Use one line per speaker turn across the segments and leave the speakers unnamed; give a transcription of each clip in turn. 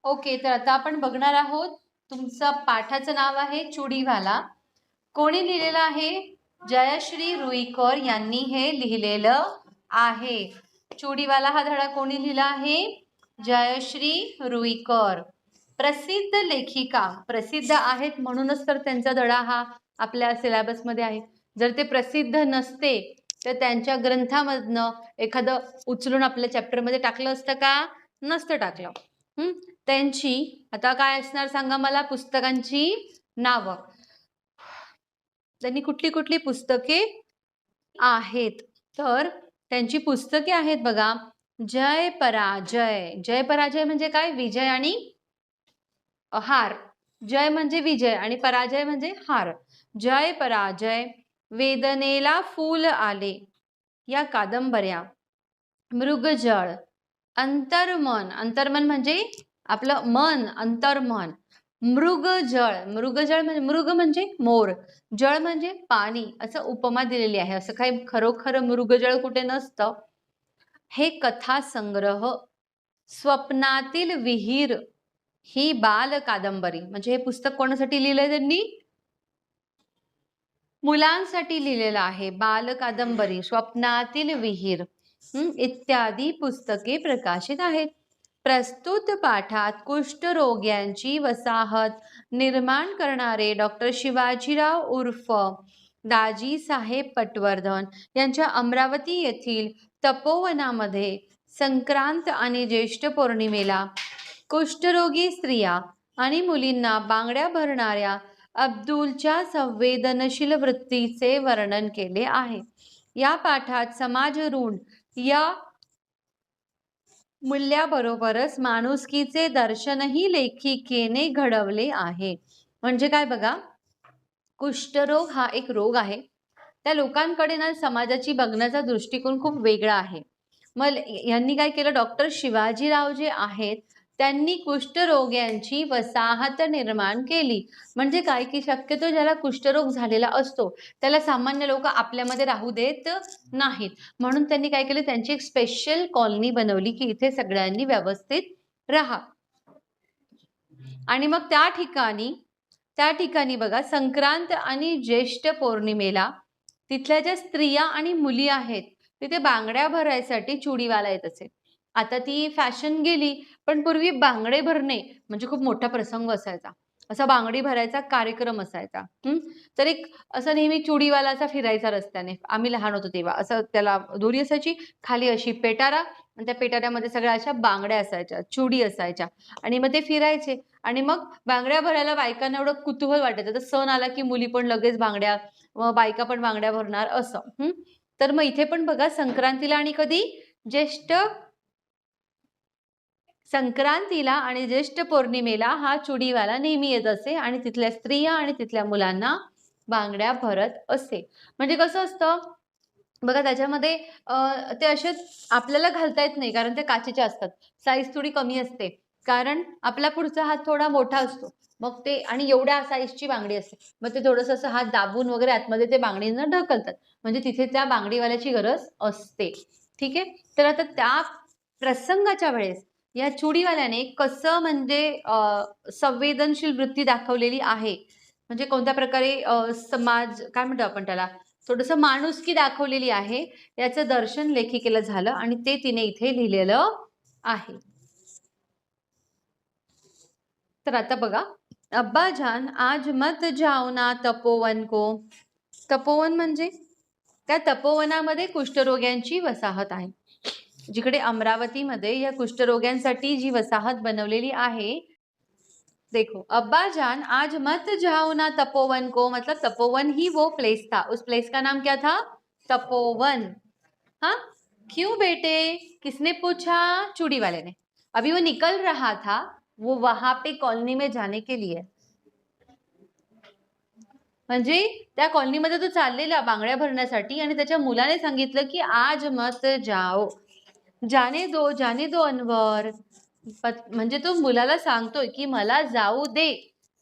Okay, तर आता आपण बघणार आहोत. तुमचं पाठाचं नाव आहे चुडीवाला. कोणी लिहिलेलं आहे? जयश्री रुईकर यांनी हे लिहिलेलं आहे. चुडीवाला हा धडा कोणी लिहिला आहे? जयश्री रुईकर. प्रसिद्ध लेखिका, प्रसिद्ध आहेत म्हणूनच तर त्यांचा धडा हा आपल्या सिलेबसमध्ये आहे. जर ते प्रसिद्ध नसते तर त्यांच्या ग्रंथामधनं एखादं उचलून आपल्या चॅप्टरमध्ये टाकलं असतं का? नसतं टाकलं. त्यांची आता काय असणार सांगा मला? पुस्तकांची नावं. त्यांनी कुठली कुठली पुस्तके आहेत? तर त्यांची पुस्तके आहेत बघा. जय पराजय. जय पराजय म्हणजे काय? विजय आणि हार. जय म्हणजे विजय आणि पराजय म्हणजे हार. जय पराजय, वेदनेला फूल आले या कादंबऱ्या, मृगजळ, अंतर्मन. अंतर्मन म्हणजे आपलं मन, अंतर्मन. मृगजळ. मृगजळ म्हणजे मृग म्हणजे मोर, जळ म्हणजे पाणी, असं उपमा दिलेली आहे. असं काही खरोखर मृगजळ कुठे नसतं. हे कथा संग्रह. स्वप्नातील विहीर ही बाल कादंबरी. म्हणजे हे पुस्तक कोणासाठी लिहिलंय त्यांनी? मुलांसाठी लिहिलेलं आहे. बाल कादंबरी, स्वप्नातील विहीर इत्यादी पुस्तके प्रकाशित आहेत. प्रस्तुत पाठात कुष्ठरोग्यांची वसाहत निर्माण करणारे डॉक्टर शिवाजीराव उर्फ दाजी साहेब पटवर्धन यांच्या अमरावती येथील तपोवनामध्ये संक्रांत आणि ज्येष्ठ पौर्णिमेला कुष्ठरोगी स्त्रिया आणि मुलींना बांगड्या भरणाऱ्या अब्दुलच्या संवेदनशील वृत्तीचे वर्णन केले आहे. या पाठात समाज ऋण या मूल्याबरोबरच माणुसकीचे दर्शनही लेखिकेने घडवले आहे. म्हणजे काय बघा, कुष्ठरोग हा एक रोग आहे. त्या लोकांकडे ना समाजाची बघण्याचा दृष्टिकोन खूप वेगळा आहे. मग यांनी काय केलं? डॉक्टर शिवाजीराव जे आहेत त्यांनी कुष्ठरोग्यांची वसाहत निर्माण केली. म्हणजे काय की शक्यतो ज्याला कुष्ठरोग झालेला असतो त्याला सामान्य लोक आपल्यामध्ये राहू देत नाहीत. म्हणून त्यांनी काय केलं? त्यांची एक स्पेशल कॉलनी बनवली की इथे सगळ्यांनी व्यवस्थित राहा. आणि मग त्या ठिकाणी बघा, संक्रांत आणि ज्येष्ठ पौर्णिमेला तिथल्या ज्या स्त्रिया आणि मुली आहेत तिथे बांगड्या भरायसाठी चुडीवाला येत असे. आता ती फॅशन गेली, पण पूर्वी बांगडे भरणे म्हणजे खूप मोठा प्रसंग असायचा. असा बांगडी भरायचा कार्यक्रम असायचा. तर एक असं नेहमी चुडीवाला असा फिरायचा रस्त्याने. आम्ही लहान होतो तेव्हा असं त्याला दोरी असायची, खाली अशी पेटारा आणि त्या पेटाऱ्यामध्ये सगळ्या अशा बांगड्या असायच्या, चुडी असायच्या आणि मग ते फिरायचे. आणि मग बांगड्या भरायला बायकांना एवढं कुतूहल वाटायचं. तर सण आला की मुली पण लगेच बांगड्या, बायका पण बांगड्या भरणार असं. तर मग इथे पण बघा, संक्रांतीला आणि कधी? संक्रांतीला आणि ज्येष्ठ पौर्णिमेला हा चुडीवाला नेहमी येत असे आणि तिथल्या स्त्रिया आणि तिथल्या मुलांना बांगड्या भरत असे. म्हणजे कसं असतं बघा, त्याच्यामध्ये ते असे आपल्याला घालता येत नाही कारण ते काचेचे असतात. साईज थोडी कमी असते कारण आपला पुढचा हात थोडा मोठा असतो. मग ते आणि एवढ्या साईजची बांगडी असते. मग ते थोडंसं असं हात दाबून वगैरे आतमध्ये ते बांगडीनं ढकलतात. म्हणजे तिथे त्या बांगडीवाल्याची गरज असते. ठीक आहे. तर आता त्या प्रसंगाच्या वेळेस या चुडीवाल्याने कसं म्हणजे संवेदनशील वृत्ती दाखवलेली आहे. म्हणजे कोणत्या प्रकारे समाज काय म्हणतो आपण त्याला, थोडंसं माणुसकी दाखवलेली आहे, याचं दर्शन लेखिकेला झालं आणि ते तिने इथे लिहिलेलं आहे. तर आता बघा, अब्बाजान आज मत जाओ ना तपोवन को. तपोवन म्हणजे त्या तपोवनामध्ये कुष्ठरोग्यांची वसाहत आहे. जिकडे अमरावतीमध्ये या कुष्ठरोग्यांसाठी जी वसाहत बनवलेली आहे. देखो, अब्बाजान आज मत जाओ ना तपोवन को, मतलब तपोवन ही वो प्लेस था. उस प्लेस का नाम क्या था? तपोवन. हाँ, क्यों बेटे? किसने पूछा? चूड़ी वाले ने. अभी वो निकल रहा था, वो वहां पे कॉलोनी में जाने के लिए. म्हणजे त्या कॉलनीमध्ये तो चाललेला बांगड्या भरण्यासाठी आणि त्याच्या मुलाने सांगितलं की आज मत जाओ. जाने दो अनवर. म्हणजे तो मुलाला सांगतोय की मला जाऊ दे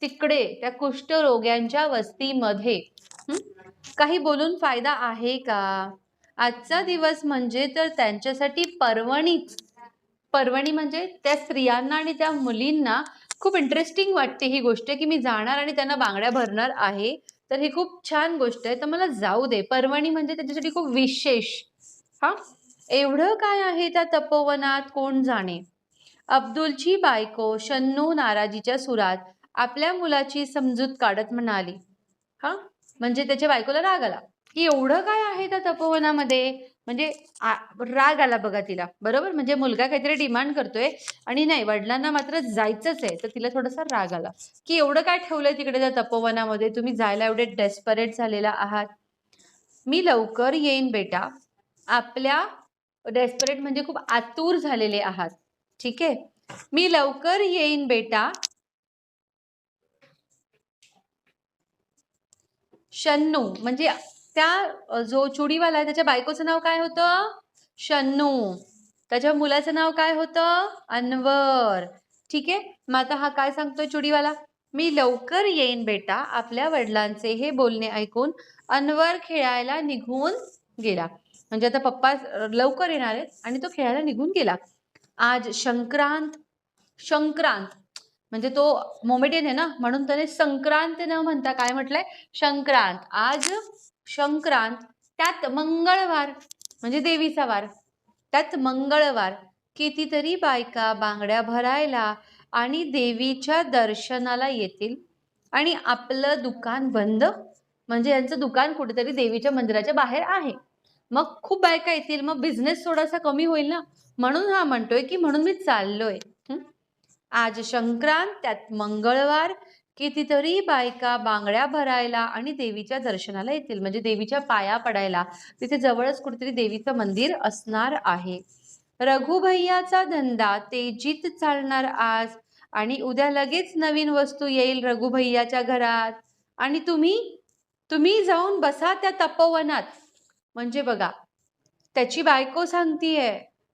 तिकडे त्या कुष्ठरोग्यांच्या वस्तीमध्ये. काही बोलून फायदा आहे का? आजचा दिवस म्हणजे तर त्यांच्यासाठी पर्वणी म्हणजे त्या स्त्रियांना आणि त्या मुलींना खूप इंटरेस्टिंग वाटते ही गोष्ट की मी जाणार आणि त्यांना बांगड्या भरणार आहे, तर ही खूप छान गोष्ट आहे, तर मला जाऊ दे. पर्वणी म्हणजे त्याच्यासाठी खूप विशेष. हा, एवढं काय आहे त्या तपोवनात कोण जाणे. अब्दुलची बायको शन्नू नाराजीच्या सुरात आपल्या मुलाची समजूत काढत म्हणाली. हा, म्हणजे त्याच्या बायकोला राग आला की एवढं काय आहे त्या तपोवनामध्ये. म्हणजे राग आला बघा तिला, बरोबर. म्हणजे मुलगा काहीतरी डिमांड करतोय आणि नाही, वडिलांना मात्र जायचंच आहे, तर तिला थोडासा राग आला की एवढं काय ठेवलंय तिकडे त्या तपोवनामध्ये, तुम्ही जायला एवढे डेस्परेट झालेला आहात. मी लवकर येईन बेटा. आपल्या डेस्परेट म्हणजे खूप आतुर झालेले आहात. ठीक आहे, मी लवकर येईन बेटा. शन्नू म्हणजे त्या जो चुडीवाला आहे त्याच्या बायकोचं नाव काय होतं? शन्नू. त्याच्या मुलाचं नाव काय होतं? अनवर. ठीक आहे, मग आता हा काय सांगतोय चुडीवाला? मी लवकर येईन बेटा. आपल्या वडिलांचे हे बोलणे ऐकून अनवर खेळायला निघून गेला. म्हणजे आता पप्पा लवकर येणार आहेत आणि तो खेळायला निघून गेला. आज संक्रांत. संक्रांत म्हणजे तो मोमेडियन आहे ना, म्हणून त्याने संक्रांत न म्हणता काय म्हटलंय? संक्रांत. आज संक्रांत, त्यात मंगळवार म्हणजे देवीचा वार. त्यात मंगळवार कितीतरी बायका बांगड्या भरायला आणि देवीच्या दर्शनाला येतील आणि आपलं दुकान बंद. म्हणजे यांचं दुकान कुठेतरी देवीच्या मंदिराच्या बाहेर आहे. मग खूप बायका येतील, मग बिझनेस थोडासा कमी होईल ना, म्हणून हा म्हणतोय की म्हणून मी चाललोय. आज संक्रांत, त्यात मंगळवार, कितीतरी बायका बांगड्या भरायला आणि देवीच्या दर्शनाला येतील. म्हणजे देवीच्या पाया पडायला. तिथे जवळच कुठेतरी देवीचं मंदिर असणार आहे. रघुभैयाचा धंदा तेजीत चालणार आज आणि उद्या लगेच नवीन वस्तू येईल रघुभैयाच्या घरात आणि तुम्ही जाऊन बसा त्या तपोवनात. म्हणजे बघा, त्याची बायको सांगतीये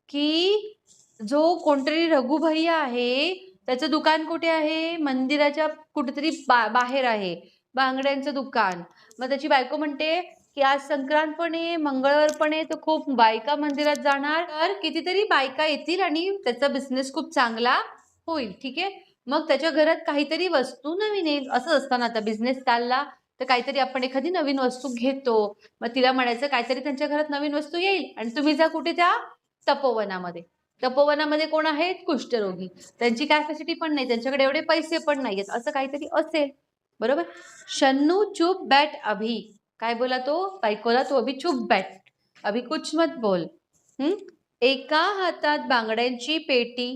की जो कोणतरी रघुभैया आहे त्याचं दुकान कुठे आहे? मंदिराच्या कुठेतरी बाहेर आहे बांगड्यांचं दुकान. मग त्याची बायको म्हणते की आज संक्रांत पण आहे, मंगळवार पण आहे, तर खूप बायका मंदिरात जाणार, तर कितीतरी बायका येतील आणि त्याचा बिझनेस खूप चांगला होईल. ठीक आहे, मग त्याच्या घरात काहीतरी वस्तू नवीन येईल. असं असताना आता बिझनेस चालला तर काहीतरी आपण एखादी नवीन वस्तू घेतो. मग तिला म्हणायचं काहीतरी त्यांच्या घरात नवीन वस्तू येईल आणि तुम्ही जा कुठे? त्या तपोवनामध्ये. तपोवनामध्ये कोण आहेत? कुष्ठरोगी. त्यांची कॅपॅसिटी पण नाही, त्यांच्याकडे एवढे पैसे पण नाहीयेत, असं काहीतरी असेल, बरोबर. शन्नू चुप बैठ अभी. काय बोला तो बायकोला? तो अभी चुप बैठ, अभी कुछ मत बोल. एका हातात बांगड्यांची पेटी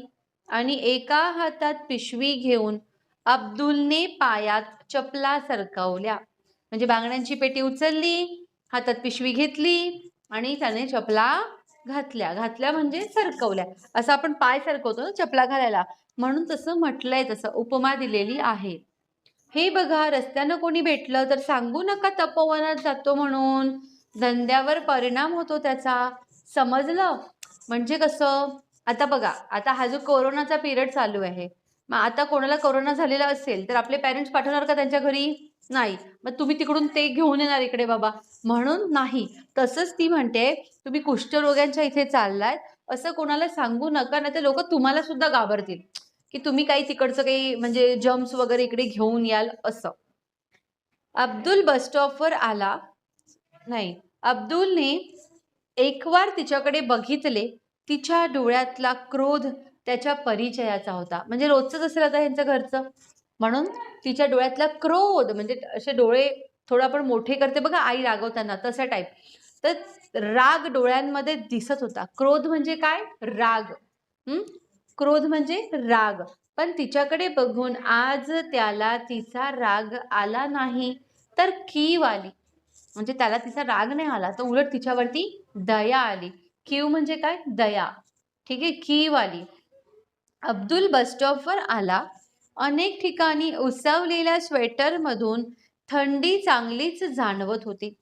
आणि एका हातात पिशवी घेऊन अब्दुलने पायात चपला सरकवल्या. म्हणजे बांगड्यांची पेटी उचलली, हातात पिशवी घेतली आणि त्याने चपला घातल्या म्हणजे सरकवल्या. असं आपण पाय सरकवतो ना चपला घालायला, म्हणून तसं म्हटलंय, तसं उपमा दिलेली आहे. हे बघा, रस्त्यानं कोणी भेटलं तर सांगू नका तपोवनात जातो म्हणून. धंद्यावर परिणाम होतो त्याचा, समजलं. म्हणजे कसं, आता बघा, आता हा जो कोरोनाचा पिरियड चालू आहे, मग आता कोणाला कोरोना झालेला असेल तर आपले पेरेंट्स पाठवणार का त्यांच्या घरी? नाही. मग तुम्ही तिकडून ते घेऊन येणार इकडे बाबा, म्हणून नाही. तसंच ती म्हणते तुम्ही कुष्ठरोग्यांच्या इथे चाललात असं कोणाला सांगू नका, नाही तर लोक तुम्हाला सुद्धा घाबरतील की तुम्ही काही तिकडचं काही म्हणजे जम्स वगैरे इकडे घेऊन याल असं. अब्दुल बस स्टॉपवर आला. नाही, अब्दुलने एकवार तिच्याकडे बघितले. तिच्या डोळ्यातला क्रोध त्याच्या परिचयाचा होता. म्हणजे रोजच असेल आता यांच्या घरचं, म्हणून तिच्या डोळ्यातला क्रोध म्हणजे असे डोळे थोडं आपण मोठे करते बघा आई रागवताना, तसा टाईप. तर राग डोळ्यांमध्ये दिसत होता. क्रोध म्हणजे काय? राग. क्रोध म्हणजे राग. पण तिच्याकडे बघून आज त्याला तिचा राग आला नाही, तर कीव आली. म्हणजे त्याला तिचा राग नाही आला, तर उलट तिच्यावरती दया आली. कीव म्हणजे काय? दया. ठीक आहे, कीव आली. अब्दुल बस स्टॉपवर आला. अनेक ठिकाणी उसवलेल्या स्वेटरमधून थंडी चांगलीच जाणवत होती.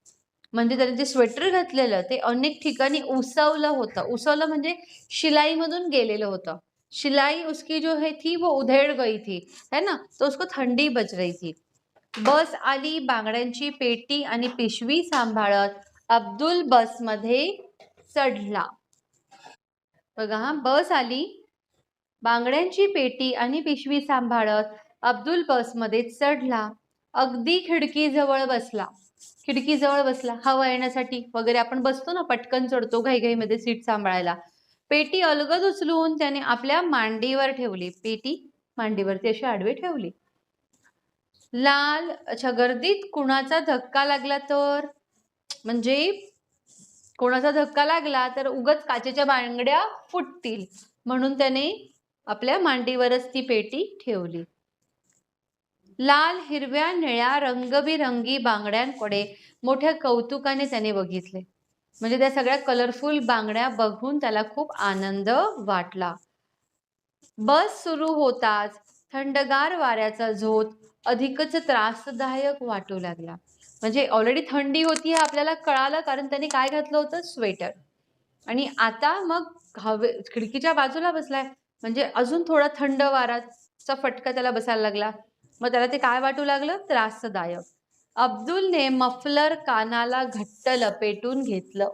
म्हणजे त्याने जे स्वेटर घातलेलं ते अनेक ठिकाणी उसवलं होतं. उसवलं म्हणजे शिलाईमधून गेलेलं होतं. शिलाई उसकी जो है थी वो उधेड़ गई थी, है ना, तो उसको थंडी बच रही थी. बस आली. बांगड्यांची पेटी आणि पिशवी सांभाळत अब्दुल बसमध्ये चढला. बघा, बस आली बांगड्यांची पेटी आणि पिशवी सांभाळत अब्दुल बसमध्ये चढला. अगदी खिडकीजवळ बसला. खिडकीजवळ बसला हवा येण्यासाठी वगैरे. आपण बसतो ना, पटकन चढतो घाईघाईमध्ये सीट सांभाळायला. पेटी अलगद उचलून त्याने आपल्या मांडीवर ठेवली. पेटी मांडीवरती अशी आडवी ठेवली. लाल अच्छा, गर्दीत कुणाचा धक्का लागला तर, म्हणजे कोणाचा धक्का लागला तर उगच काचेच्या बांगड्या फुटतील, म्हणून त्याने आपल्या मांडीवरच ती पेटी ठेवली. लाल, हिरव्या, निळ्या रंगबिरंगी बांगड्यांकडे मोठ्या कौतुकाने त्याने बघितले. म्हणजे त्या सगळ्या कलरफुल बांगड्या बघून त्याला खूप आनंद वाटला. बस सुरू होताच थंडगार वाऱ्याचा झोत अधिकच त्रासदायक वाटू लागला. म्हणजे ऑलरेडी थंडी होती हे आपल्याला कळालं, कारण त्याने काय घातलं होतं, स्वेटर. आणि आता मग खिडकीच्या बाजूला बसलाय, म्हणजे अजून थोडा थंड वाराचा फटका त्याला बसायला लागला. मग त्याला ते काय वाटू लागलं, त्रासदायक. अब्दुलने मफलर कानाला घट्ट लपेटून घेतलं.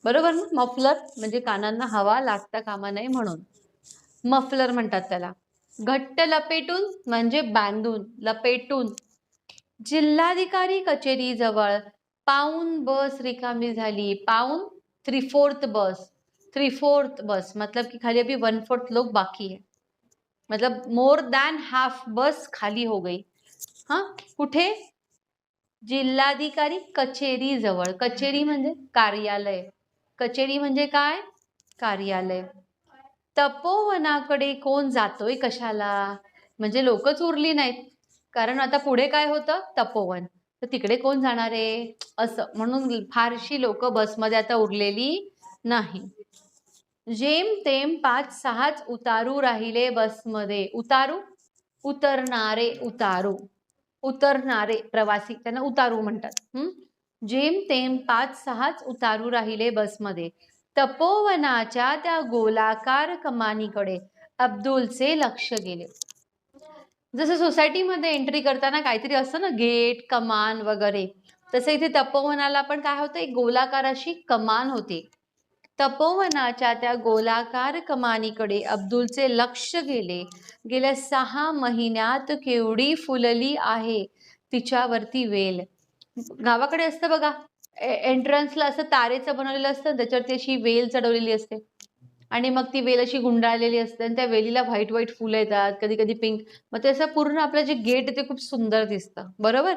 बरोबर ना, मफलर म्हणजे कानांना हवा लागता कामा नये म्हणून मफलर म्हणतात त्याला. घट्ट लपेटून म्हणजे बांधून, लपेटून. जिल्हाधिकारी कचेरीजवळ पाऊण बस रिकामी झाली. पाऊण 3/4 बस. 3/4 बस मतलब कि खाली अभी 1/4 लोग बाकी है. मतलब मोर दॅन हाफ बस खाली हो गई. हाँ, कुठे, जिल्हाधिकारी कचेरी जवळ. कचेरी म्हणजे कार्यालय. कचेरी म्हणजे काय, कार्यालय. तपोवनाकडे कोण जातोय कशाला, म्हणजे लोकच उरली नाहीत, कारण आता पुढे काय होतं, तपोवन. तर तिकडे कोण जाणार आहे असं, म्हणून फारशी लोक बसमध्ये आता उरलेली नाही. जेमतेम 5-6च उतारू राहिले बसमध्ये. उतारू, उतरणारे, उतारू, उतरणारे प्रवासी, त्यांना उतारू म्हणतात. जेमतेम 5-6च उतारू राहिले बसमध्ये. तपोवनाच्या त्या गोलाकार कमानीकडे अब्दुलचे लक्ष गेले. जसं सोसायटीमध्ये एंट्री करताना काहीतरी असतं ना, गेट, कमान वगैरे, तसं इथे तपोवनाला पण काय होतं, एक गोलाकार अशी कमान होती. तपोवनाच्या त्या गोलाकार कमानीकडे अब्दुलचे लक्ष गेले. गेल्या 6 महिन्यात केवढी फुलली आहे तिच्यावरती वेल. गावाकडे असतं बघा, एंट्रन्सला असं तारेचं बनवलेलं असतं, त्याच्यावरती अशी वेल चढवलेली असते आणि मग ती वेल अशी गुंडाळलेली असते आणि त्या वेलीला व्हाईट व्हाईट फुलं येतात, कधी कधी पिंक. मग ते असं पूर्ण आपलं जे गेट ते खूप सुंदर दिसतं, बरोबर.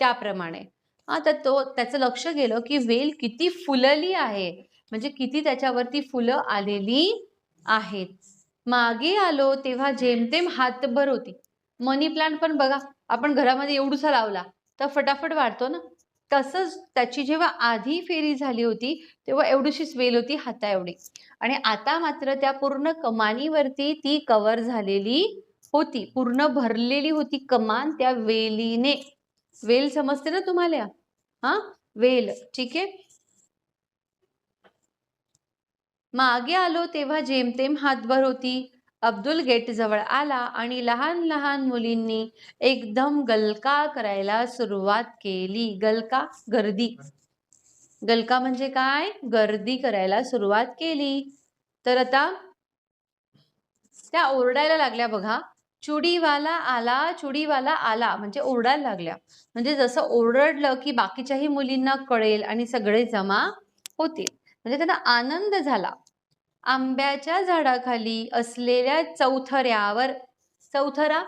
त्याप्रमाणे तर त्याचं लक्ष गेलं की वेल किती फुलली आहे, म्हणजे किती त्याच्यावरती फुलं आलेली आहेत. मागे आलो तेव्हा जेमतेम हातभर होती. मनी प्लांट पण बघा, आपण घरामध्ये एवढूसा लावला तर फटाफट वाढतो ना, तसंच त्याची जेव्हा आधी फेरी झाली होती तेव्हा एवढीशीच वेल होती, हाता एवढी. आणि आता मात्र त्या पूर्ण कमानीवरती ती कव्हर झालेली होती, पूर्ण भरलेली होती कमान त्या वेलीने. वेल समजते ना तुम्हाला, वेल, ठीक आहे. मागे आलो तेव्हा जेमतेम हातभर होती. अब्दुल गेट जवळ आला आणि लहान लहान मुलींनी एकदम गलका करायला सुरुवात केली. गलका, गर्दी. गलका म्हणजे काय, गर्दी करायला सुरुवात केली. तर आता त्या ओरडायला लागल्या बघा. चुडीवाला आला, चुडीवाला आला, म्हणजे ओरडायला लागल्या. म्हणजे जसं ओरडलं की बाकीच्याही मुलींना कळेल आणि सगळे जमा होतील, म्हणजे त्यांना आनंद झाला. आंब्याच्या झाडाखाली असलेल्या चौथऱ्यावर, चौथरा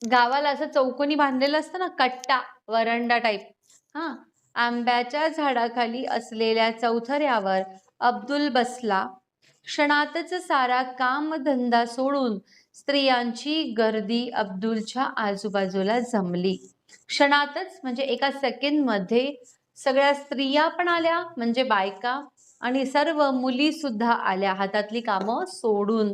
गावाला असं चौकोनी बांधलेलं असतं ना, कट्टा, वरंडा टाईप. आंब्याच्या झाडाखाली असलेल्या चौथऱ्यावर अब्दुल बसला. क्षणातच सारा कामधंदा सोडून स्त्रियांची गर्दी अब्दुलच्या आजूबाजूला जमली. क्षणातच म्हणजे एका सेकंडमध्ये सगळ्या स्त्रिया पण आल्या, म्हणजे बायका, आणि सर्व मुली सुद्धा आल्या हातातली कामं सोडून.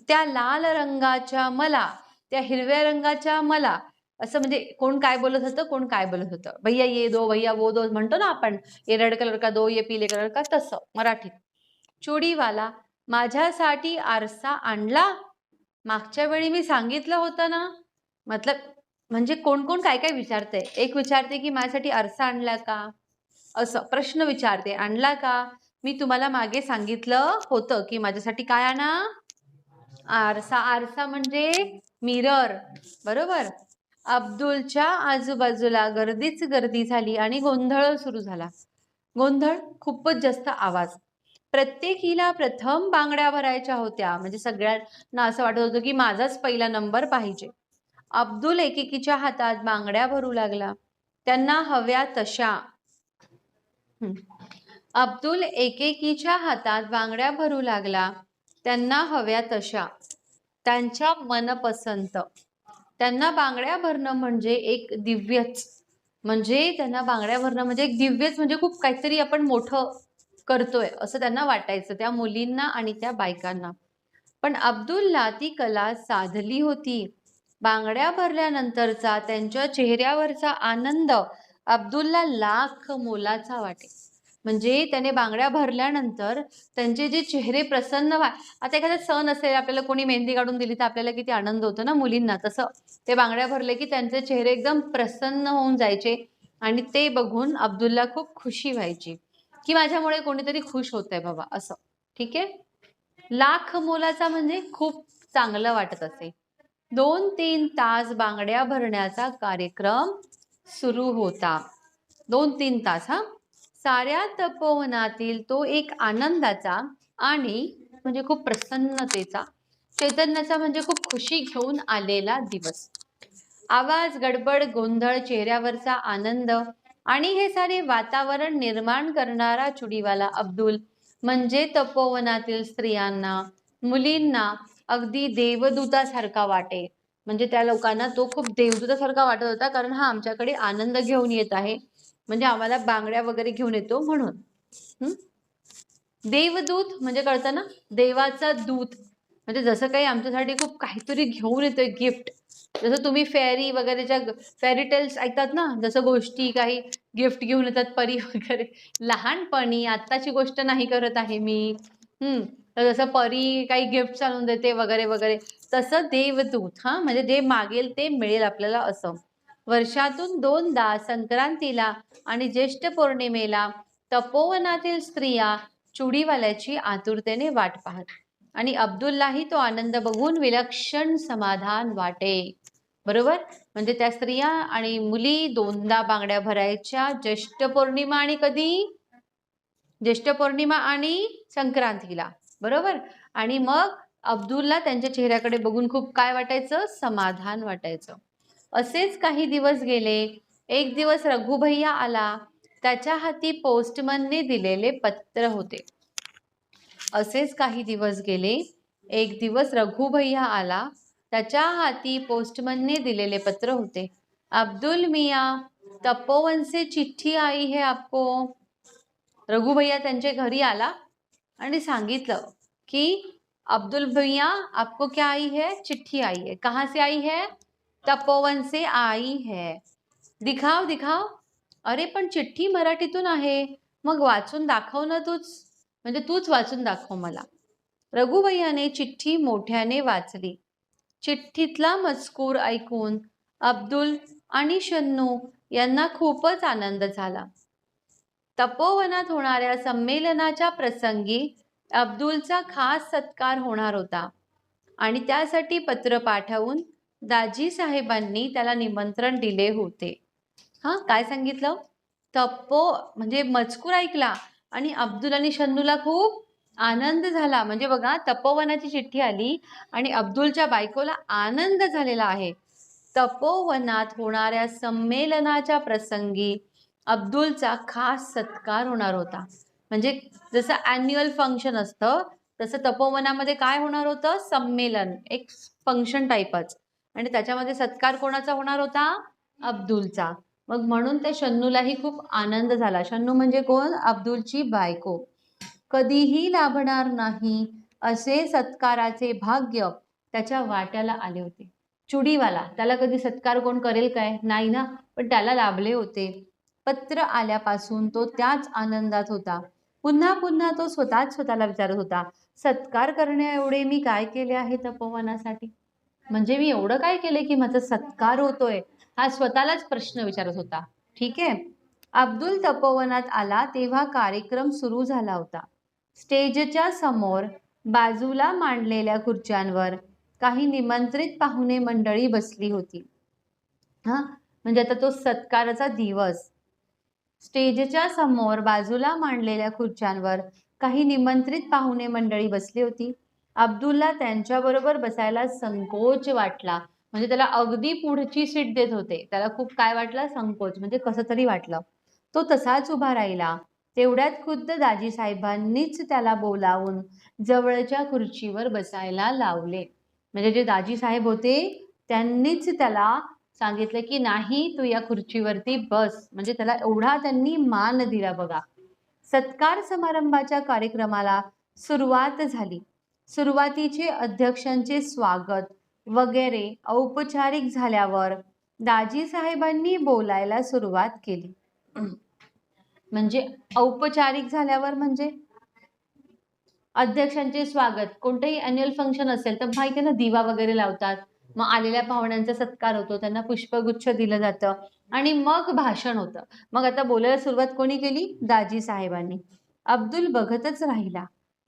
त्या लाल रंगाच्या मला, त्या हिरव्या रंगाच्या मला, असं म्हणजे कोण काय बोलत होतं, कोण काय बोलत होतं. भैया ये दो, भैया वो दो म्हणतो ना आपण, ये रेड कलर का दो, ये पीले कलर का, तसं मराठीत. चुडीवाला, माझ्यासाठी आरसा आणला? मागच्या वेळी मी सांगितलं होतं ना. मतलब म्हणजे कोण कोण काय काय विचारते. एक विचारते की माझ्यासाठी आरसा आणला का, असं प्रश्न विचारते. आणला का, मी तुम्हाला मागे सांगितलं होतं की माझ्यासाठी काय आणा, आरसा, आरसा म्हणजे मिरर, बरोबर. अब्दुलच्या आजूबाजूला गर्दीच गर्दी झाली आणि गोंधळ सुरू झाला. गोंधळ, खूपच जास्त आवाज. प्रत्येकीला प्रथम बांगड्या भरायच्या होत्या, म्हणजे सगळ्यांना असं वाटत होतं की माझाच पहिला नंबर पाहिजे. अब्दुल एकेकीच्या हातात बांगड्या भरू लागला, त्यांना हव्या तशा. अब्दुल एकेकीच्या हातात बांगड्या भरू लागला, त्यांना हव्या तशा, त्यांच्या मनपसंत. त्यांना बांगड्या भरणं म्हणजे एक दिव्यच, म्हणजे त्यांना बांगड्या भरणं म्हणजे एक दिव्यच, म्हणजे खूप काहीतरी आपण मोठं करतोय असं त्यांना वाटायचं, त्या मुलींना आणि त्या बायकांना. पण अब्दुलला ती कला साधली होती. बांगड्या भरल्यानंतरचा त्यांच्या चेहऱ्यावरचा आनंद अब्दुलला लाख मोलाचा वाटे. म्हणजे त्याने बांगड्या भरल्यानंतर त्यांचे जे चेहरे प्रसन्न आता एखादा सण असेल, आपल्याला कोणी मेहंदी काढून दिली तर आपल्याला किती आनंद होतो ना मुलींना, तसं ते बांगड्या भरले की त्यांचे चेहरे एकदम प्रसन्न होऊन जायचे आणि ते बघून अब्दुलला खूप खुशी व्हायची की माझ्यामुळे कोणीतरी खुश होतंय बाबा असं. ठीक आहे. लाख मोलाचा म्हणजे खूप चांगलं वाटत असे. 2-3 तास बांगड्या भरण्याचा कार्यक्रम सुरू होता. 2-3 तास हा. साऱ्या तपोवनातील तो एक आनंदाचा आणि म्हणजे खूप प्रसन्नतेचा, चैतन्याचा म्हणजे खूप खुशी घेऊन आलेला दिवस. आवाज, गडबड, गोंधळ, चेहऱ्यावरचा आनंद आणि हे सारे वातावरण निर्माण करणारा चुडीवाला अब्दुल म्हणजे तपोवनातील स्त्रियांना, मुलींना अगदी देवदूतासारखा वाटे. म्हणजे त्या लोकांना तो खूप देवदूतासारखा वाटत होता, कारण हा आमच्याकडे आनंद घेऊन येत आहे, म्हणजे आम्हाला बांगड्या वगैरे घेऊन येतो म्हणून. देवदूत म्हणजे कळतं ना, देवाचा दूत, म्हणजे जसं काही आमच्यासाठी खूप काहीतरी घेऊन येतोय गिफ्ट. जसं तुम्ही फेरी वगैरेच्या फेरी टेल्स ऐकतात ना, जसं गोष्टी काही गिफ्ट घेऊन येतात परी वगैरे लहानपणी, आत्ताची गोष्ट नाही करत आहे मी. तर जसं परी काही गिफ्ट आणून देते वगैरे वगैरे, तसं देवदूत, हा म्हणजे जे मागेल ते मिळेल आपल्याला असं. वर्षातून 2दा संक्रांतीला आणि ज्येष्ठ पौर्णिमेला तपोवनातील स्त्रिया चुडीवाल्याची आतुरतेने वाट पाहत आणि अब्दुललाही तो आनंद बघून विलक्षण समाधान वाटे. बरोबर. म्हणजे त्या स्त्रिया आणि मुली 2दा बांगड्या भरायच्या, ज्येष्ठ पौर्णिमा आणि कधी, ज्येष्ठ पौर्णिमा आणि संक्रांतीला, बरोबर. आणि मग अब्दुलला त्यांच्या चेहऱ्याकडे बघून खूप काय वाटायचं, समाधान वाटायचं. असेच काही दिवस गेले. एक दिवस रघुभैया आला, त्याच्या हाती पोस्टमनने दिलेले पत्र होते. असेच काही दिवस गेले. एक दिवस रघुभैया आला, त्याच्या हाती पोस्टमनने दिलेले पत्र होते. अब्दुल मियाँ, तपोवन से चिट्ठी आई है आपको. रघुभैया त्यांच्या घरी आला आणि सांगितलं की अब्दुल भैया आपको क्या आई है, चिट्ठी आई है. कहाँ से आई है, तपोवन से आई है. दिखाव दिखाव. अरे पण चिठ्ठी मराठीतून आहे, मग वाचून दाखव ना तूच, म्हणजे तूच वाचून दाखव मला. रघुभैयाने चिठ्ठी मोठ्याने वाचली. चिठ्ठीतला मजकूर ऐकून अब्दुल आणि शन्नू यांना खूपच आनंद झाला. तपोवनात होणाऱ्या संमेलनाच्या प्रसंगी अब्दुलचा खास सत्कार होणार होता आणि त्यासाठी पत्र पाठवून दाजी साहेबांनी त्याला निमंत्रण दिले होते. काय सांगितलं, म्हणजे मजकूर ऐकला आणि अब्दुल आणि शन्नूला खूप आनंद झाला. म्हणजे बघा, तपोवनाची चिठ्ठी आली आणि अब्दुलच्या बायकोला आनंद झालेला आहे. तपोवनात होणाऱ्या संमेलनाच्या प्रसंगी अब्दुलचा खास सत्कार होणार होता. म्हणजे जसं ॲन्युअल फंक्शन असतं तसं तपोवनामध्ये काय होणार होतं, संमेलन, एक फंक्शन टाईपच, आणि त्याच्यामध्ये सत्कार कोणाचा होणार होता, अब्दुलचा. मग म्हणून त्या शन्नूलाही खूप आनंद झाला. शन्नू म्हणजे कोण, अब्दुलची बायको. कधीही लाभणार नाही असे सत्काराचे भाग्य त्याच्या वाट्याला आले होते. चुडीवाला, त्याला कधी सत्कार कोण करेल काय, नाही ना, पण त्याला लाभले होते. पत्र आल्यापासून तो त्याच आनंदात होता. पुन्हा पुन्हा तो स्वतःला विचारत होता, सत्कार करण्या एवढे मी काय केले आहे तपोवनासाठी, म्हणजे मी एवढं काय केले की माझा सत्कार होतोय, हा स्वतःलाच प्रश्न विचारत होता. ठीक आहे. अब्दुल तपोवनात आला तेव्हा कार्यक्रम सुरू झाला होता. स्टेजच्या समोर बाजूला मांडलेल्या खुर्च्यांवर काही निमंत्रित पाहुणे मंडळी बसली होती. हा, म्हणजे आता तो सत्काराचा दिवस. स्टेजच्या समोर बाजूला मांडलेल्या खुर्च्यांवर काही निमंत्रित पाहुणे मंडळी बसली होती. अब्दुलला त्यांच्याबरोबर बसायला संकोच वाटला. म्हणजे त्याला अगदी पुढची सीट देत होते. त्याला खूप काय वाटलं? संकोच, म्हणजे कसं तरी वाटलं. तो तसाच उभा राहिला. तेवढ्यात खुद्द दाजीसाहेबांनीच त्याला बोलावून जवळच्या खुर्चीवर बसायला लावले. म्हणजे जे दाजीसाहेब होते त्यांनीच त्याला सांगितलं की नाही, तू या खुर्चीवरती बस. म्हणजे त्याला एवढा त्यांनी मान दिला बघा. सत्कार समारंभाच्या कार्यक्रमाला सुरुवात झाली. सुरुवातीचे अध्यक्षांचे स्वागत वगैरे औपचारिक झाल्यावर दाजीसाहेबांनी बोलायला सुरुवात केली. म्हणजे औपचारिक झाल्यावर म्हणजे अध्यक्षांचे स्वागत. कोणतेही अॅन्युअल फंक्शन असेल तर माहिती ना, दिवा वगैरे लावतात, मग आलेल्या पाहुण्यांचा सत्कार होतो, त्यांना पुष्पगुच्छ दिलं जातं आणि मग भाषण होतं. मग आता बोलायला सुरुवात कोणी केली? दाजी साहेबांनी. अब्दुल बघतच राहिला.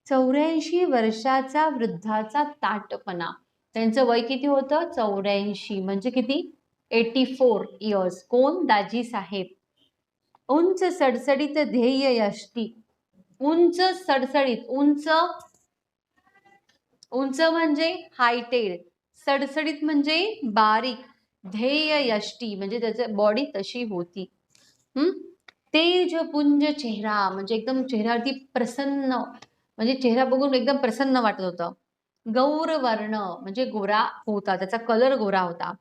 84 वर्षाचा वृद्धाचा ताटपणा. त्यांचं वय किती होतं? 84. म्हणजे किती? 84 इयर्स. कोण? दाजी साहेब. उंच सडसडीत ध्येय यष्टी. उंच सडसडीत. उंच, उंच म्हणजे हायटेड, सडसडीत म्हणजे बारीक, ध्येय यष्टी म्हणजे त्याची बॉडी तशी होती. तेजपुंज चेहरा, म्हणजे एकदम चेहऱ्यावरती प्रसन्न, म्हणजे चेहरा बघून एकदम प्रसन्न वाटत होतं. गौरवर्ण म्हणजे गोरा होता, त्याचा कलर गोरा होता.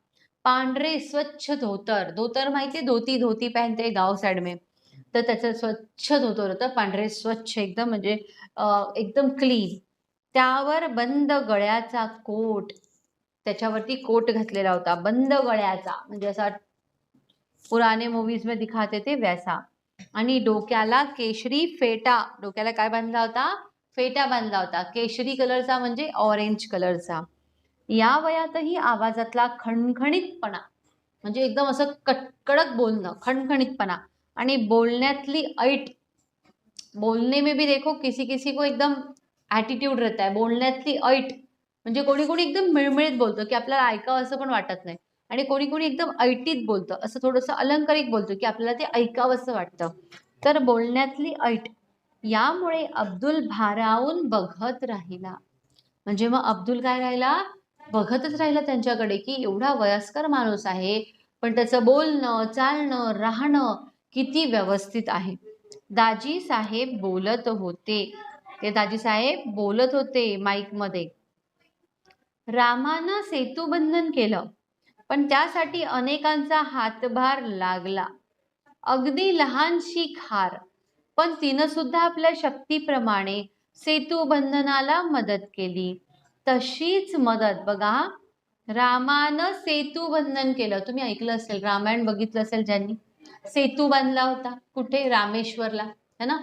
पांढरे स्वच्छ धोतर. धोतर माहितीये, धोती, धोती पहनते गाव साइड में, तर त्याचं स्वच्छ धोतर होतं, पांढरे स्वच्छ एकदम, म्हणजे एकदम क्लीन. त्यावर बंद गळ्याचा कोट. त्याच्यावरती कोट घातलेला होता, बंद गळ्याचा, म्हणजे असा पुराने मूवीज में दिखाते थे वैसा. आणि डोक्याला केशरी फेटा. डोक्याला काय बांधला होता? फेटा बांधला होता. केशरी कलरचा म्हणजे ऑरेंज कलरचा. या वयातही आवाजातला खणखणीतपणा, म्हणजे एकदम असं कडक बोलणं, खणखणीतपणा. आणि बोलण्यातली ऐट. बोलने में भी देखो किसी किसी को एकदम ॲटिट्यूड रहता है. बोलण्यातली ऐट म्हणजे कोणी कोणी एकदम मिळमिळीत बोलतो की आपल्याला ऐकावं असं पण वाटत नाही, आणि कोणी कोणी एकदम ऐटीत बोलतं, असं थोडंसं अलंकारिक बोलतो की आपल्याला ते ऐकावंसं वाटतं. तर बोलण्यातली ऐट. यामुळे अब्दुल भारावून बघत राहिला. म्हणजे मग अब्दुल काय राहिला? बघतच राहिला त्यांच्याकडे, की एवढा वयस्कर माणूस आहे पण त्याचं बोलणं, चालणं, राहणं किती व्यवस्थित आहे. दाजी साहेब बोलत होते. ते दाजी साहेब बोलत होते माईक मध्ये. रामानं सेतुबंधन केलं, पण त्यासाठी अनेकांचा हातभार लागला. अगदी लहानशी खार, पण तिनं सुद्धा आपल्या शक्तीप्रमाणे सेतुबंधनाला मदत केली. तशीच मदत बघा, रामानं सेतुबंधन केलं. तुम्ही ऐकलं असेल, रामायण बघितलं असेल ज्यांनी, सेतू बांधला होता कुठे? रामेश्वरला, है ना.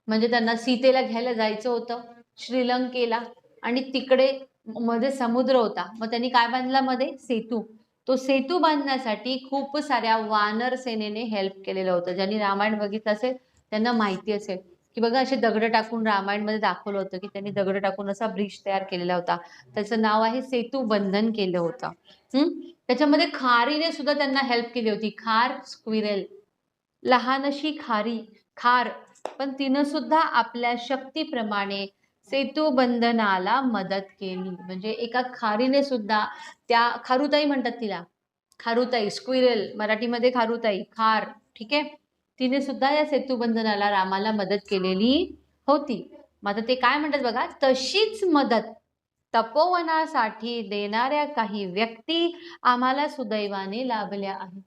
म्हणजे त्यांना सीतेला घ्यायला जायचं होतं श्रीलंकेला, आणि तिकडे मध्ये समुद्र होता, मग त्यांनी काय बांधला मध्ये? सेतू. तो सेतू बांधण्यासाठी खूप साऱ्या वानर सेनेने हेल्प केलेलं होतं. ज्यांनी रामायण बघितलं असेल त्यांना माहिती असेल की बघा, असे दगड टाकून रामायणमध्ये दाखवलं होतं की त्यांनी दगड टाकून असा ब्रिज तयार केलेला होता. त्याचं नाव आहे सेतू बंधन केलं होतं. त्याच्यामध्ये खारीने सुद्धा त्यांना हेल्प केली होती. खार, स्क्विरेल, लहान अशी खारी, खार, पण तिनं सुद्धा आपल्या शक्तीप्रमाणे सेतुबंधनाला मदत केली. म्हणजे एका खारीने सुद्धा, त्या खारुताई म्हणतात तिला, खारुताई, स्क्विरेल मराठीमध्ये खारुताई, खार, ठीक आहे, तिने सुद्धा या सेतुबंधनाला रामाला मदत केलेली होती. मग आता ते काय म्हणतात बघा, तशीच मदत तपोवनासाठी देणाऱ्या काही व्यक्ती आम्हाला सुदैवाने लाभल्या आहेत.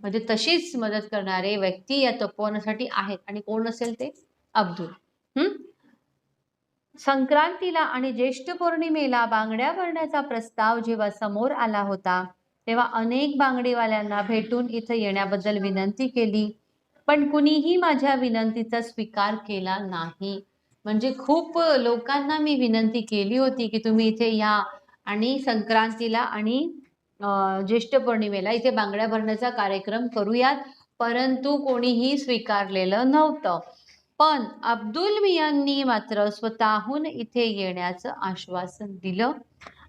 म्हणजे तशीच मदत करणारे व्यक्ती या तपोवनासाठी आहेत. आणि कोण असेल ते? अब्दुल. संक्रांतीला आणि ज्येष्ठ पौर्णिमेला बांगड्या भरण्याचा प्रस्ताव जेव्हा समोर आला होता, तेव्हा अनेक बांगडीवाल्यांना भेटून इथं येण्याबद्दल विनंती केली, पण कुणीही माझ्या विनंतीचा स्वीकार केला नाही. म्हणजे खूप लोकांना मी विनंती केली होती की तुम्ही इथे या आणि संक्रांतीला आणि ज्येष्ठ पौर्णिमेला इथे बांगड्या भरण्याचा कार्यक्रम करूयात, परंतु कोणीही स्वीकारलेलं नव्हतं. पण अब्दुल मियांनी मात्र स्वतःहून इथे येण्याचं आश्वासन दिलं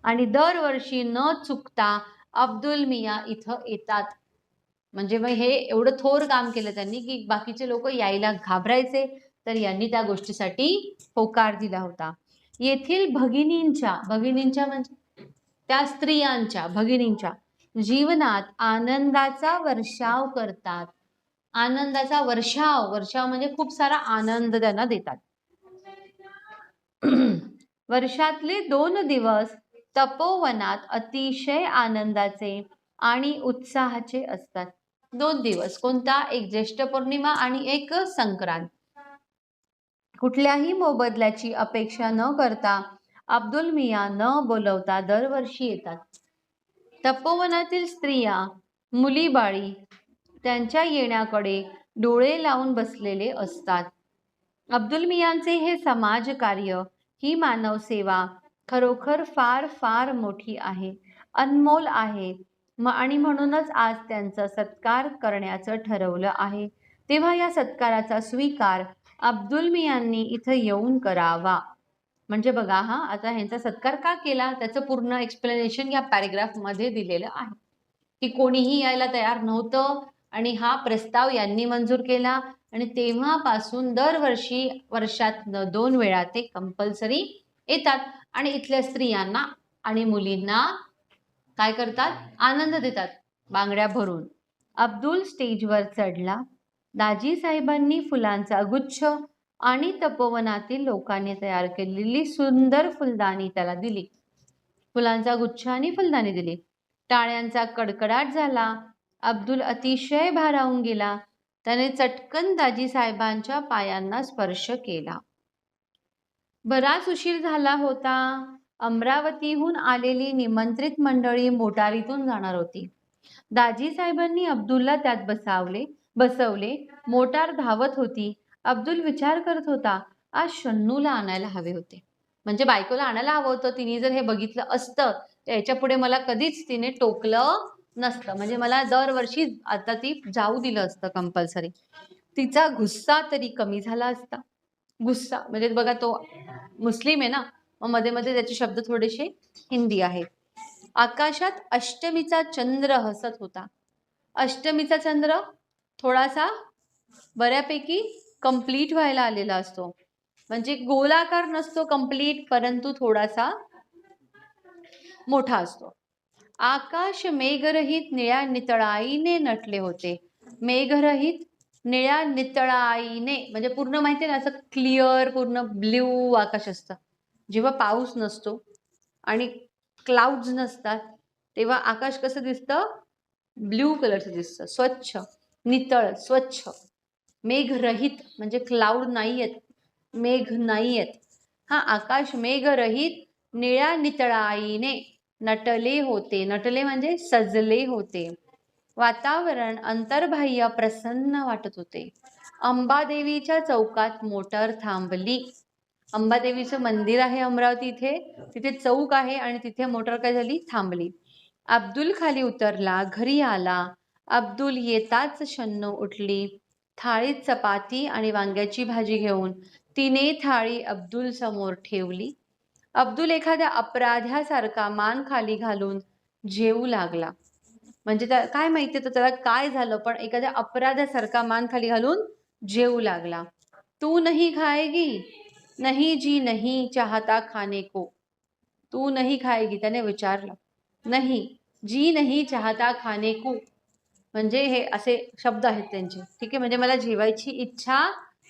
आणि दरवर्षी न चुकता अब्दुल मियां इथं येतात. म्हणजे मग हे एवढं थोर काम केलं त्यांनी की बाकीचे लोक यायला घाबरायचे, तर यांनी त्या गोष्टीसाठी होकार दिला होता. येथील भगिनींच्या म्हणजे त्या स्त्रियांच्या भगिनींच्या जीवनात आनंदाचा वर्षाव करतात. आनंदाचा वर्षाव वर्षाव म्हणजे खूप सारा आनंद त्यांना देतात. वर्षातले 2 दिवस तपोवनात अतिशय आनंदाचे आणि उत्साहाचे असतात. 2 दिवस कोणता? एक ज्येष्ठ पौर्णिमा आणि एक संक्रांत. कुठल्याही मोबदल्याची अपेक्षा न करता अब्दुल मियां न बोलवता दरवर्षी येतात. तपोवनातील स्त्रिया, मुलीबाळी त्यांच्या येण्याकडे डोळे लावून बसलेले असतात. अब्दुल मियांचे हे समाजकार्य, ही मानव सेवा खरोखर फार फार मोठी आहे, अनमोल आहे आणि म्हणूनच आज त्यांचा सत्कार करण्याचं ठरवलं आहे. तेव्हा या सत्काराचा स्वीकार अब्दुल मियांनी इथं येऊन करावा. म्हणजे बघा हा, आता ह्यांचा सत्कार का केला त्याचं पूर्ण एक्सप्लेनेशन या पॅरेग्राफमध्ये दिलेलं आहे की कोणीही यायला तयार नव्हतं आणि हा प्रस्ताव यांनी मंजूर केला आणि तेव्हापासून दरवर्षी वर्षातनं 2 वेळा ते कंपल्सरी येतात आणि इथल्या स्त्रियांना आणि मुलींना काय करतात? आनंद देतात बांगड्या भरून. अब्दुल स्टेजवर चढला. दाजी साहेबांनी फुलांचा गुच्छ आणि तपोवनातील लोकांनी तयार केलेली सुंदर फुलदाणी त्याला दिली. फुलांचा गुच्छ आणि फुलदाणी दिली. टाळ्यांचा कडकडाट झाला. अब्दुल अतिशय भारावून गेला. त्याने चटकन दाजी साहेबांच्या पायांना स्पर्श केला. बराच उशीर झाला होता. अमरावतीहून आलेली निमंत्रित मंडळी मोटारीतून जाणार होती. दाजी साहेबांनी अब्दुलला त्यात बसवले. मोटार धावत होती. अब्दुल विचार करत होता, आज शन्नूला आणायला हवे होते. म्हणजे बायकोला आणायला हवं होतं. तिने जर हे बघितलं असतं तर याच्या पुढे मला कधीच तिने टोकलं नसतं. म्हणजे मला दरवर्षी आता ती जाऊ दिलं असतं कंपल्सरी. तिचा गुस्सा तरी कमी झाला असता. गुस्सा म्हणजे बघा तो मुस्लिम आहे ना, मग मध्ये मध्ये त्याचे शब्द थोडेसे हिंदी आहेत. आकाशात अष्टमीचा चंद्र हसत होता. अष्टमीचा चंद्र थोडासा बऱ्यापैकी कंप्लीट व्हायला आलेला असतो. म्हणजे गोलाकार नसतो कंप्लीट, परंतु थोडासा मोठा असतो. आकाश मेघरहित निळ्या नितळाईने नटले होते. मेघरहित निळ्या नितळाईने म्हणजे पूर्ण माहिती ना, असं क्लिअर पूर्ण ब्ल्यू आकाश असतं. जेव्हा पाऊस नसतो आणि क्लाउड्स नसतात तेव्हा आकाश कसं दिसतं? ब्ल्यू कलरचं दिसतं, स्वच्छ, नितळ, स्वच्छ. मेघरहित म्हणजे क्लाउड नाही आहेत, मेघ नाही आहेत. हा, आकाश मेघरहित निळ्या नितळाईने नटले होते. नटले म्हणजे सजले होते. वातावरण अंतर्बाह्य प्रसन्न वाटत होते. अंबादेवीच्या चौकात मोटार थांबली. अंबादेवीचं मंदिर आहे अमरावती इथे, तिथे चौक आहे आणि तिथे मोटार काय झाली? थांबली. अब्दुल खाली उतरला, घरी आला. अब्दुल येताच शन्नू उठली. थाळीत चपाती आणि वांग्याची भाजी घेऊन तिने थाळी अब्दुल समोर ठेवली. अब्दुल एखाद्या अपराध्यासारखा मान खाली घालून जेवू लागला. म्हणजे त्या काय माहिती तर त्याला काय झालं, पण एखाद्या अपराध्यासारखा मान खाली घालून जेवू लागला. तू नहीं खाएगी? नहीं जी नहीं, चाहता खाने को. तू नहीं खाएगी त्याने विचारलं. नहीं जी नहीं, चाहता खाने को म्हणजे हे असे शब्द आहेत त्यांचे. ठीक आहे, म्हणजे मला जेवायची इच्छा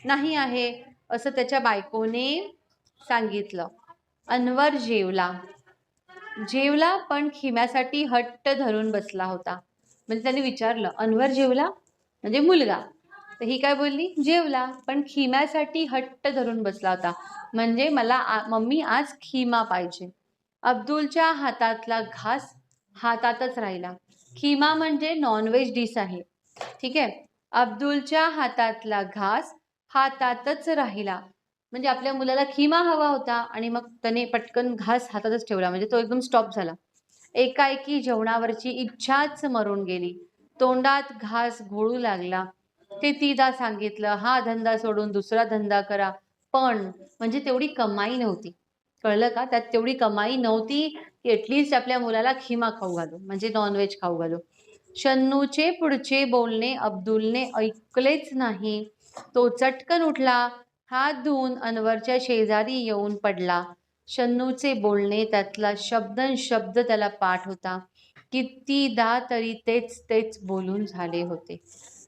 नाही आहे असं त्याच्या बायकोने सांगितलं. अनवर जेवला पण खिम्यासाठी हट्ट धरून बसला होता. म्हणजे त्याने विचारलं, अनवर जेवला म्हणजे मुलगा. तर ही काय बोलली? जेवला पण खिम्यासाठी हट्ट धरून बसला होता. म्हणजे मला मम्मी आज खिमा पाहिजे. अब्दुलच्या हातातला घास हातातच राहिला. खिमा म्हणजे नॉनव्हेज डिश आहे. ठीक आहे, अब्दुलच्या हातातला घास हातातच राहिला. म्हणजे आपल्या मुलाला खिमा हवा होता आणि मग त्याने पटकन घास हातातच ठेवला, म्हणजे तो एकदम स्टॉप झाला. एकाएकी जेवणावरची इच्छाच मरून गेली. तोंडात घास घोळू लागला. कितीदा सांगितलं हा धंदा सोडून दुसरा धंदा करा, पण म्हणजे तेवढी कमाई नव्हती. कळलं का? त्यात तेवढी कमाई नव्हती की ऍटलीस्ट आपल्या मुलाला खिमा खाऊ घालू, म्हणजे नॉनव्हेज खाऊ घालू. शन्नूचे पुढचे बोलणे अब्दुलने ऐकलेच नाही. तो चटकन उठला, हात धुवून अनवरच्या शेजारी येऊन पडला. शन्नूचे बोलणे त्यातला शब्द त्याला पाठ होता. कितीदा तरी तेच तेच बोलून झाले होते.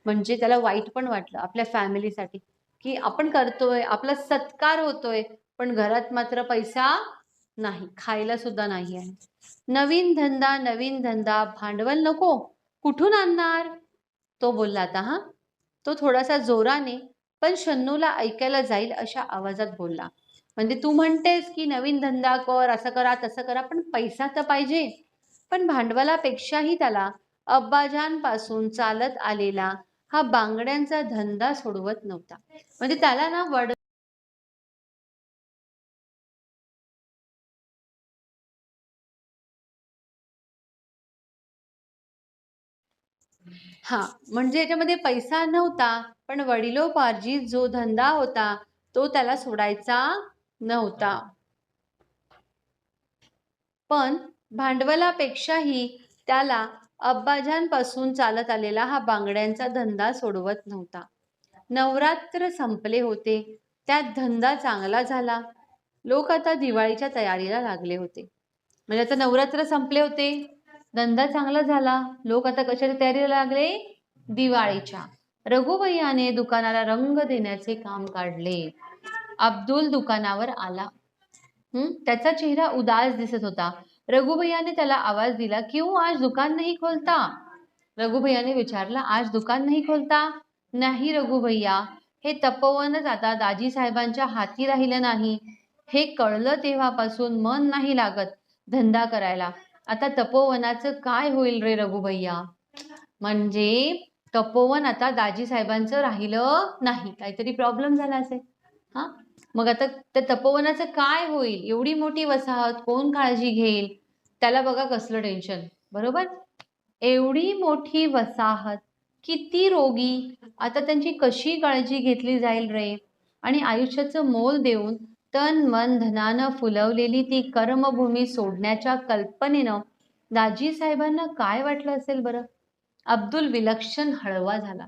म्हणजे त्याला वाईट पण वाटलं आपल्या फॅमिलीसाठी, की आपण करतोय, आपला सत्कार होतोय, पण घरात मात्र पैसा नाही, खायला सुद्धा नाही आहे. नवीन धंदा, भांडवल नको, कुठून आणणार? तो बोलला आता हा. तो थोडासा जोराने पण शन्नूला ऐकायला जाईल अशा आवाजात बोलला. म्हणजे तू म्हणतेस की नवीन धंदा कर, असं करा तसं करा, पण पैसा तर पाहिजे. पण भांडवलापेक्षाही त्याला अब्बाजांपासून चालत आलेला हा बांगड्यांचा धंदा सोडवत नव्हता. म्हणजे त्याला ना हा, म्हणजे याच्यामध्ये पैसा नव्हता, पण वडिलोपार्जित जो धंदा होता तो त्याला सोडायचा नव्हता. पण भांडवलापेक्षाही त्याला अब्बाजांपासून चालत आलेला हा बांगड्यांचा धंदा सोडवत नव्हता. नवरात्र संपले होते, त्यात धंदा चांगला झाला. लोक आता दिवाळीच्या तयारीला लागले होते. म्हणजे आता नवरात्र संपले होते, धंदा चांगला झाला, लोक आता कशाच्या तयारीला लागले? दिवाळीच्या. रघुभैयाने दुकानाला रंग देण्याचे काम काढले. अब्दुल दुकानावर आला. त्याचा चेहरा उदास दिसत होता. रघुभैयाने त्याला आवाज दिला, क्यों आज दुकान नहीं खोलता? रघुभैयाने विचारला, आज दुकान नाही खोलता? नाही रघुभैया, हे तपोवनच आता दाजी साहेबांच्या हाती राहिलं नाही. हे कळलं तेव्हापासून मन नाही लागत धंदा करायला. आता तपोवनाचं काय होईल रे रघुभैया? म्हणजे तपोवन आता दाजी साहेबांचं राहिलं नाही, काहीतरी प्रॉब्लेम झाला असेल. हा, मग आता त्या तपोवनाचं काय होईल? एवढी मोठी वसाहत कोण काळजी घेईल? त्याला बघा कसलं टेन्शन, बरोबर? एवढी मोठी वसाहत, किती रोगी, आता त्यांची कशी काळजी घेतली जाईल रे? आणि आयुष्याचं मोल देऊन तन मन धनानं फुलवलेली ती कर्मभूमी सोडण्याच्या कल्पनेनं दाजी साहेबांना काय वाटलं असेल बरं? अब्दुल विलक्षण हळवा झाला.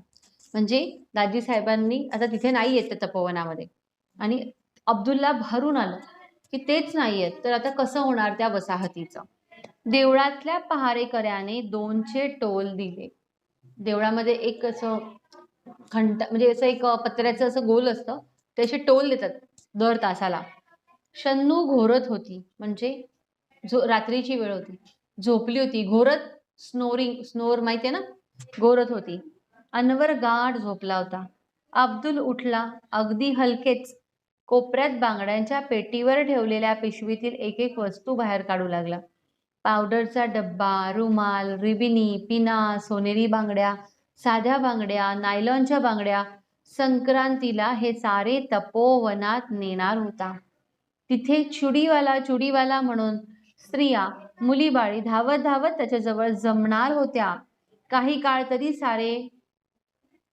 म्हणजे दाजी साहेबांनी आता तिथे नाही येत त्या तपोवनामध्ये, आणि अब्दुलला भरून आलं की तेच नाहीयेत, तर आता कसं होणार त्या वसाहतीचं? देवळातल्या पहारेकऱ्याने 200 टोल दिले. देवळामध्ये एक असं घंटा, म्हणजे असं एक पत्र्याचं असं गोल असतं, ते असे टोल देतात दर तासाला. शन्नू घोरत होती, म्हणजे रात्रीची वेळ होती, झोपली होती, घोरत, स्नोर माहितीये ना, घोरत होती. अनवर गाढ झोपला होता. अब्दुल उठला, अगदी हलकेच. कोपऱ्यात बांगड्यांच्या पेटीवर ठेवलेल्या पिशवीतील एक एक वस्तू बाहेर काढू लागला. पावडरचा डब्बा, रुमाल, रिबिनी, पिना, सोनेरी बांगड्या, साध्या बांगड्या, नायलॉनच्या बांगड्या. संक्रांतीला हे सारे तपोवनात नेणार होता. तिथे चुडीवाला म्हणून स्त्रिया, मुलीबाळी धावत धावत त्याच्याजवळ जमणार होत्या. काही काळ तरी सारे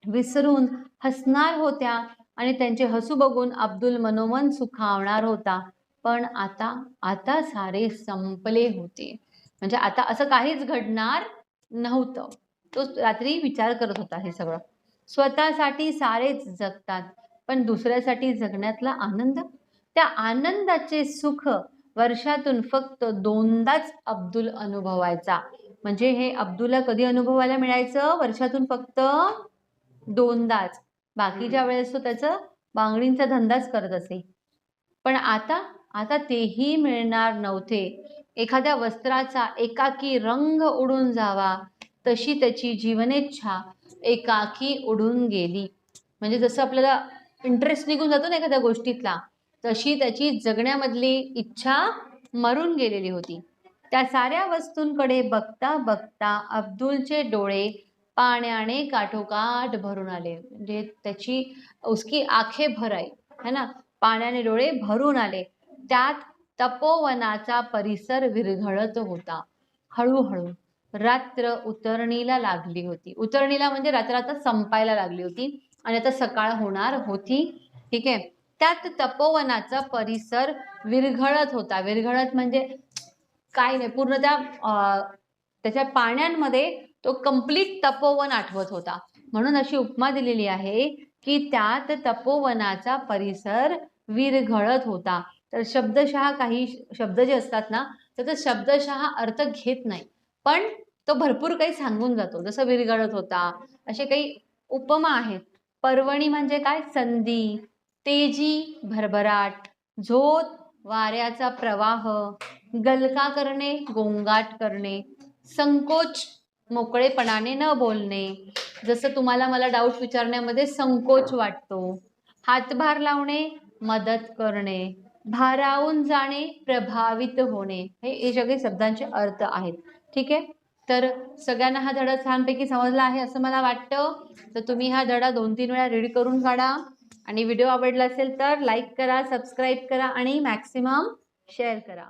विसरून हसणार होत्या आणि त्यांचे हसू बघून अब्दुल मनोमन सुखावणार होता. पण आता आता सारे संपले होते. म्हणजे आता असं काहीच घडणार नव्हतं. तो रात्री विचार करत होता हे सगळं. स्वतःसाठी सारेच जगतात, पण दुसऱ्यासाठी जगण्यातला आनंद, त्या आनंदाचे सुख वर्षातून फक्त 2दाच अब्दुल अनुभवायचा. म्हणजे हे अब्दुलला कधी अनुभवायला मिळायचं? वर्षातून फक्त 2दाच. बाकीच्या वेळेस तो त्याचं बांगडींचा धंदाच करत असे. पण आता आता तेही मिळणार नव्हते. एखाद्या वस्त्राचा एकाकी रंग उडून जावा तशी त्याची जीवनेच्छा एकाकी उडून गेली. म्हणजे जसं आपल्याला इंटरेस्ट निघून जातो ना एखाद्या गोष्टीतला, तशी त्याची जगण्यामधली इच्छा मरून गेलेली होती. त्या साऱ्या वस्तूंकडे बघता बघता अब्दुलचे डोळे पाण्याने काठोकाठ भरून आले. म्हणजे त्याची उसकी आंखें भर आई, है ना, पाण्याने डोळे भरून आले. त्यात तपोवनाचा परिसर विरघळत होता. हळूहळू रात्र उतरणीला लागली होती. उतरणीला म्हणजे रात्र आता संपायला लागली होती. आणि आता सकाळ होणार होती. ठीक आहे. त्यात तपोवनाचा परिसर विरघळत होता. विरघळत म्हणजे काय नाही, पूर्ण त्याच्या पाण्यांमध्ये तो कंप्लीट तपोवन आठवत होता. म्हणून अशी उपमा दिलेली आहे की त्यात तपोवनाचा परिसर विरघळत होता. तर शब्दशः काही शब्द जे असतात ना, तर ते शब्दशः अर्थ घेत नाही, पण तो भरपूर काही सांगून जातो. जसं विरघळत होता, असे काही उपमा आहेत. पर्वणी म्हणजे काय? संधी, तेजी, भरभराट, झोत, वाऱ्याचा प्रवाह, गलका करणे, गोंगाट करणे, संकोच, मोकळेपणाने न बोलणे. जसं तुम्हाला मला डाऊट विचारण्यामध्ये संकोच वाटतो. हातभार लावणे, मदत करणे, भारावून जाणे, प्रभावित होणे. हे सगळे शब्दांचे अर्थ आहेत. ठीक आहे. तर सगळ्यांना हा धडा छानपैकी समजला आहे असं मला वाटतं. तर तुम्ही हा धडा 2-3 वेळा रीड करून काढा आणि व्हिडिओ आवडला असेल तर लाईक करा, सबस्क्राईब करा आणि मॅक्सिमम शेअर करा.